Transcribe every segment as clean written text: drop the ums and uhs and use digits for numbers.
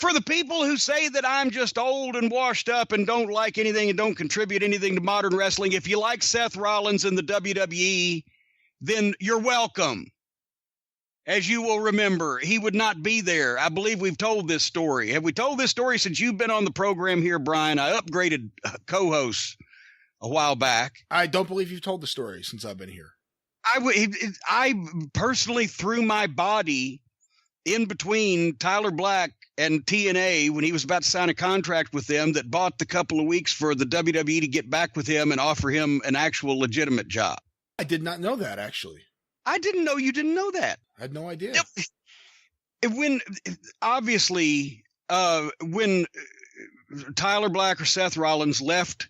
for the people who say that I'm just old and washed up and don't like anything and don't contribute anything to modern wrestling, if you like Seth Rollins in the WWE, then you're welcome. As you will remember, he would not be there. I believe we've told this story. Have we told this story since you've been on the program here, Brian? I upgraded co-hosts a while back. I don't believe you've told the story since I've been here. I personally threw my body in between Tyler Black and TNA when he was about to sign a contract with them that bought the couple of weeks for the WWE to get back with him and offer him an actual legitimate job. I did not know that, actually. I didn't know you didn't know that. I had no idea. When Tyler Black or Seth Rollins left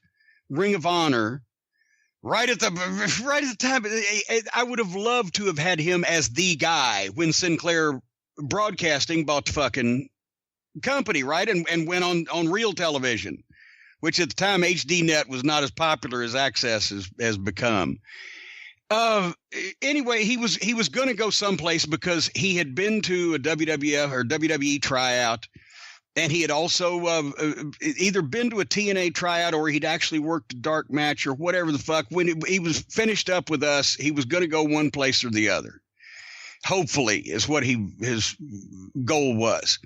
Ring of Honor, right at the time, I would have loved to have had him as the guy when Sinclair Broadcasting bought the fucking company, right? And went on real television, which at the time HDNet was not as popular as Access has become. Anyway, he was going to go someplace because he had been to a WWF or WWE tryout, and he had also either been to a TNA tryout or he'd actually worked a dark match or whatever the fuck. When he was finished up with us, he was going to go one place or the other. Hopefully, is what his goal was.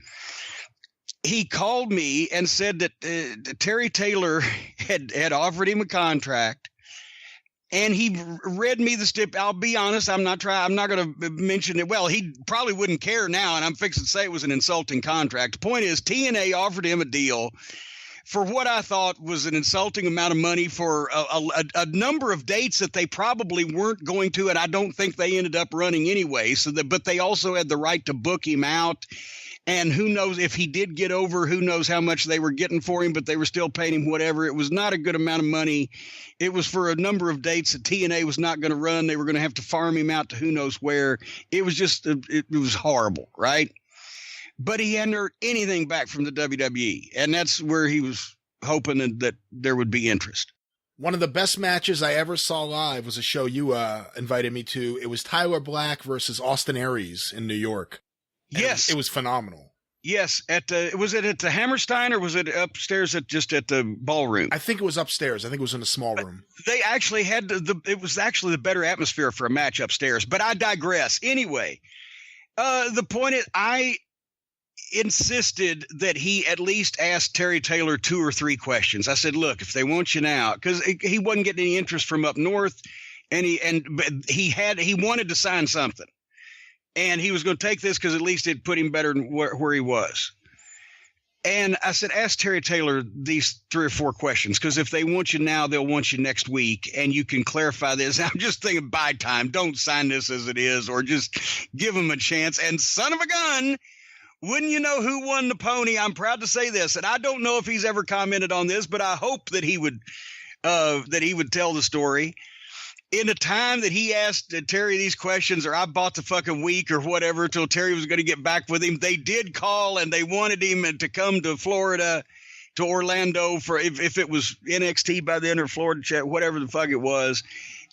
He called me and said that Terry Taylor had offered him a contract. And he read me the stip. I'll be honest, I'm not going to mention it. Well, he probably wouldn't care now, and I'm fixing to say it was an insulting contract. The point is, TNA offered him a deal for what I thought was an insulting amount of money for a number of dates that they probably weren't going to, and I don't think they ended up running anyway. But they also had the right to book him out. And who knows if he did get over, who knows how much they were getting for him, but they were still paying him whatever. It was not a good amount of money. It was for a number of dates that TNA was not going to run. They were going to have to farm him out to who knows where. It was just, it was horrible, right? But he hadn't heard anything back from the WWE. And that's where he was hoping that there would be interest. One of the best matches I ever saw live was a show you invited me to. It was Tyler Black versus Austin Aries in New York. Yes. It was phenomenal. Yes. Was it at the Hammerstein or was it upstairs just at the ballroom? I think it was upstairs. I think it was in a small room. They actually had it was actually the better atmosphere for a match upstairs, but I digress. Anyway, the point is I insisted that he at least ask Terry Taylor 2 or 3 questions. I said, look, if they want you now, because he wasn't getting any interest from up north but he wanted to sign something. And he was going to take this because at least it put him better than where he was. And I said, ask Terry Taylor these 3 or 4 questions, because if they want you now, they'll want you next week. And you can clarify this. I'm just thinking buy time. Don't sign this as it is, or just give him a chance. And son of a gun, wouldn't you know who won the pony? I'm proud to say this. And I don't know if he's ever commented on this, but I hope that he would tell the story. In the time that he asked Terry these questions, or I bought the fucking week or whatever till Terry was going to get back with him, they did call and they wanted him to come to Florida, to Orlando for if it was NXT by then or Florida chat, whatever the fuck it was.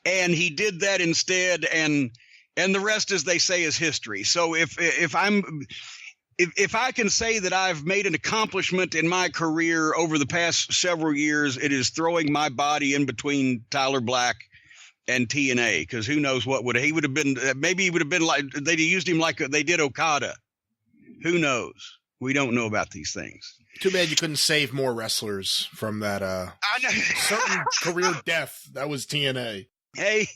And he did that instead. And the rest, as they say, is history. So if I can say that I've made an accomplishment in my career over the past several years, it is throwing my body in between Tyler Black and TNA, because who knows what would have been. Maybe he would have been like they'd used him like they did Okada. Who knows? We don't know about these things. Too bad you couldn't save more wrestlers from that certain career death. That was TNA. Hey,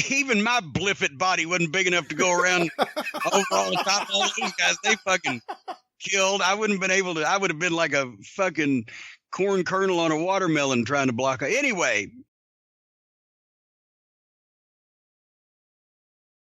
even my bliffet body wasn't big enough to go around over on top of all those guys. They fucking killed. I wouldn't have been able to. I would have been like a fucking corn kernel on a watermelon trying to block. Anyway,